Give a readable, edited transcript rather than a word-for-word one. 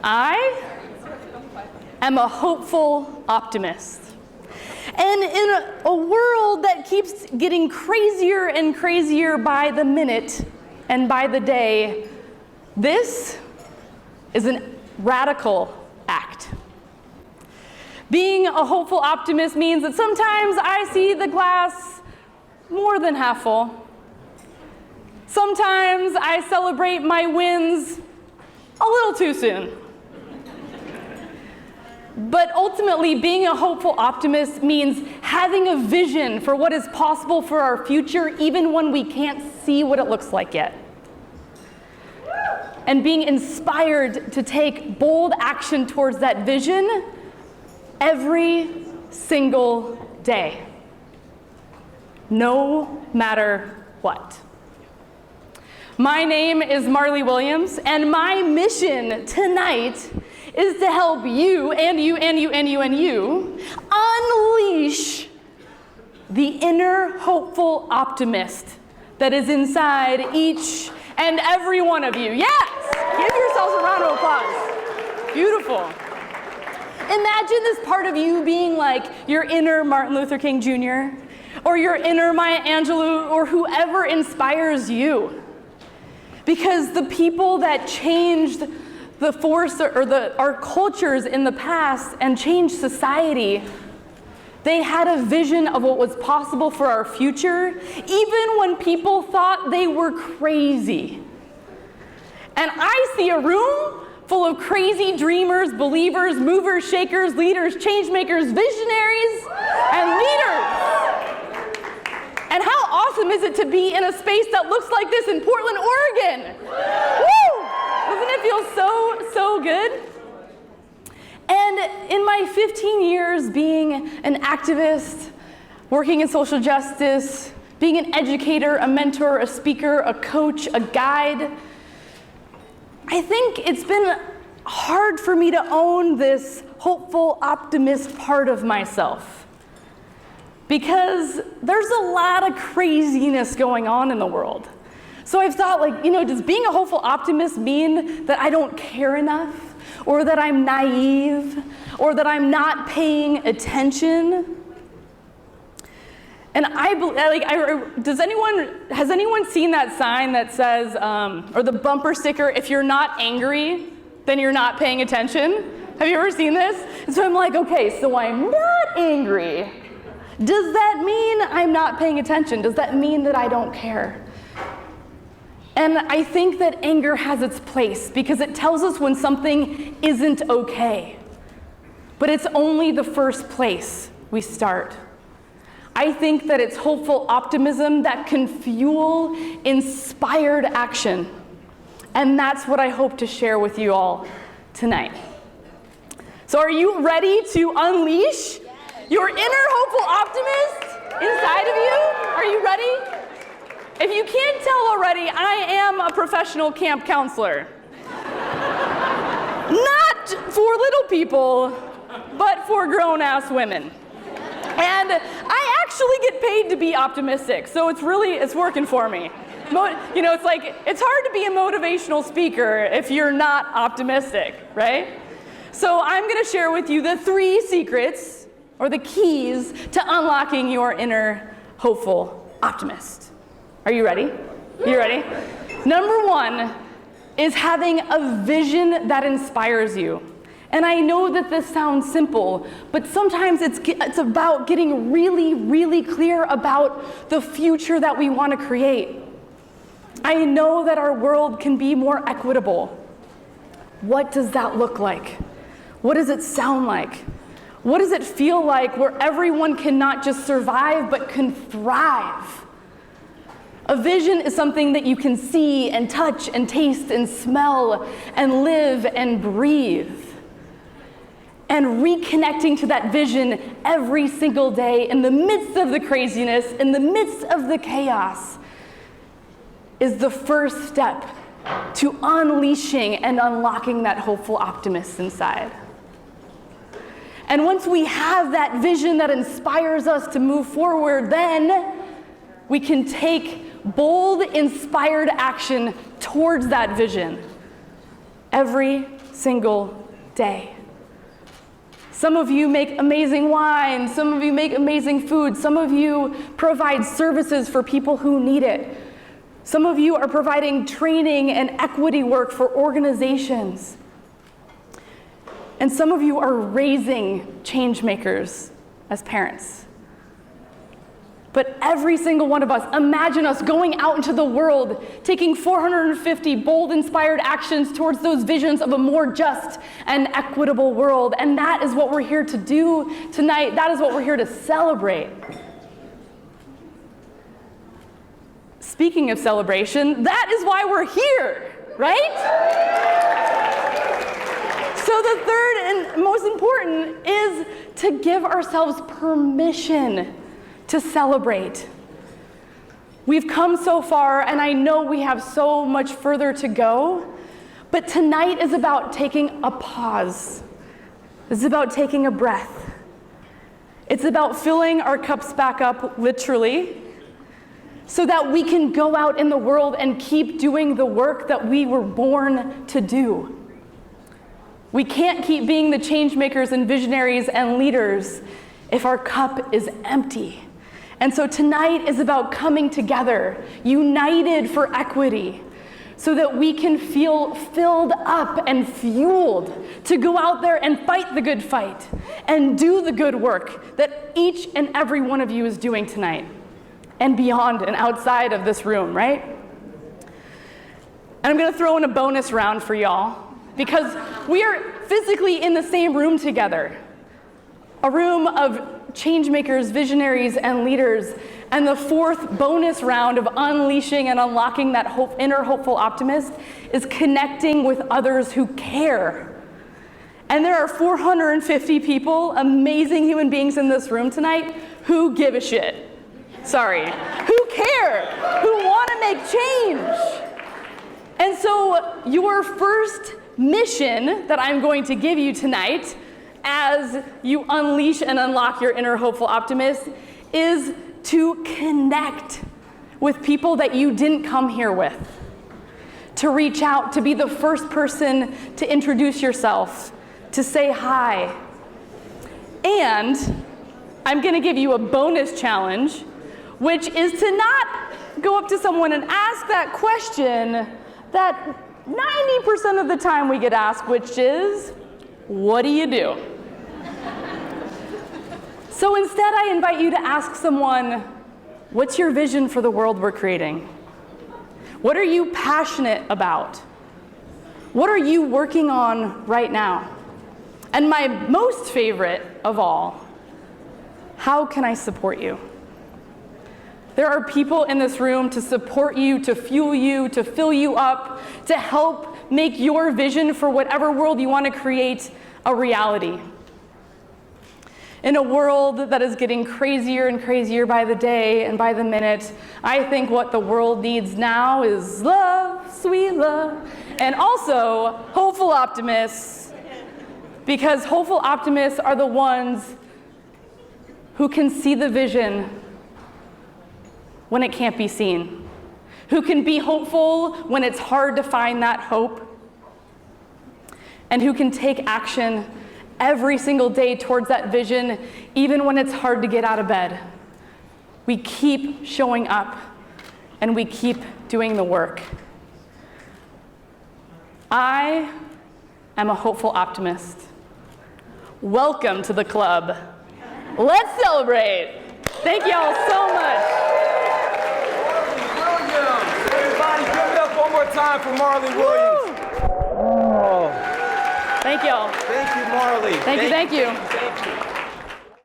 I am a hopeful optimist. And in a world that keeps getting crazier and crazier by the minute and by the day, this is a radical act. Being a hopeful optimist means that sometimes I see the glass more than half full. Sometimes I celebrate my wins a little too soon. But ultimately, being a hopeful optimist means having a vision for what is possible for our future, even when we can't see what it looks like yet. And being inspired to take bold action towards that vision every single day, no matter what. My name is Marli Williams, and my mission tonight is to help you and you and you and you and you unleash the inner hopeful optimist that is inside each and every one of you. Yes! Give yourselves a round of applause. Beautiful. Imagine this part of you being like your inner Martin Luther King Jr. or your inner Maya Angelou or whoever inspires you. Because the people that changed the force or our cultures in the past and changed society, they had a vision of what was possible for our future, even when people thought they were crazy. And I see a room full of crazy dreamers, believers, movers, shakers, leaders, change makers, visionaries, and leaders. And how awesome is it to be in a space that looks like this in Portland, Oregon? Woo! Doesn't it feel so good? And in my 15 years being an activist, working in social justice, being an educator, a mentor, a speaker, a coach, a guide, I think it's been hard for me to own this hopeful optimist part of myself. Because there's a lot of craziness going on in the world. So I've thought, does being a hopeful optimist mean that I don't care enough, or that I'm naive, or that I'm not paying attention? And has anyone seen that sign that says, or the bumper sticker, if you're not angry, then you're not paying attention? Have you ever seen this? And so I'm like, okay, so I'm not angry. Does that mean I'm not paying attention? Does that mean that I don't care? And I think that anger has its place because it tells us when something isn't okay. But it's only the first place we start. I think that it's hopeful optimism that can fuel inspired action. And that's what I hope to share with you all tonight. So are you ready to unleash your inner hopeful optimist inside of you? Are you ready? If you can't tell already, I am a professional camp counselor. Not for little people, but for grown-ass women. And I actually get paid to be optimistic, so it's working for me. It's hard to be a motivational speaker if you're not optimistic, right? So I'm gonna share with you the 3 secrets, or the keys to unlocking your inner hopeful optimist. Are you ready? You ready? Number 1 is having a vision that inspires you. And I know that this sounds simple, but sometimes it's about getting really, really clear about the future that we want to create. I know that our world can be more equitable. What does that look like? What does it sound like? What does it feel like where everyone can not just survive, but can thrive? A vision is something that you can see and touch and taste and smell and live and breathe. And reconnecting to that vision every single day in the midst of the craziness, in the midst of the chaos, is the first step to unleashing and unlocking that hopeful optimist inside. And once we have that vision that inspires us to move forward, then we can take bold, inspired action towards that vision every single day. Some of you make amazing wine, some of you make amazing food, some of you provide services for people who need it. Some of you are providing training and equity work for organizations. And some of you are raising change makers as parents. But every single one of us, imagine us going out into the world, taking 450 bold, inspired actions towards those visions of a more just and equitable world. And that is what we're here to do tonight. That is what we're here to celebrate. Speaking of celebration, that is why we're here, right? So the third and most important is to give ourselves permission to celebrate. We've come so far, and I know we have so much further to go, but tonight is about taking a pause. It's about taking a breath. It's about filling our cups back up, literally, so that we can go out in the world and keep doing the work that we were born to do. We can't keep being the change makers and visionaries and leaders if our cup is empty. And so tonight is about coming together, united for equity, so that we can feel filled up and fueled to go out there and fight the good fight and do the good work that each and every one of you is doing tonight and beyond and outside of this room, right? And I'm gonna throw in a bonus round for y'all because we are physically in the same room together, a room of change makers, visionaries, and leaders. And the fourth bonus round of unleashing and unlocking that inner hopeful optimist is connecting with others who care. And there are 450 people, amazing human beings in this room tonight, who give a shit. Sorry, who care, who want to make change. And so your first mission that I'm going to give you tonight as you unleash and unlock your inner hopeful optimist is to connect with people that you didn't come here with. To reach out, to be the first person to introduce yourself, to say hi. And I'm gonna give you a bonus challenge, which is to not go up to someone and ask that question that 90% of the time we get asked, which is, what do you do? So instead, I invite you to ask someone, what's your vision for the world we're creating? What are you passionate about? What are you working on right now? And my most favorite of all, how can I support you? There are people in this room to support you, to fuel you, to fill you up, to help make your vision for whatever world you want to create a reality. In a world that is getting crazier and crazier by the day and by the minute, I think what the world needs now is love, sweet love, and also hopeful optimists, because hopeful optimists are the ones who can see the vision when it can't be seen, who can be hopeful when it's hard to find that hope, and who can take action every single day towards that vision, even when it's hard to get out of bed. We keep showing up, and we keep doing the work. I am a hopeful optimist. Welcome to the club. Let's celebrate. Thank you all so much. Everybody give it up one more time for Marli Williams. Oh. Thank y'all. Thank you, Marli. Thank you. Thank you.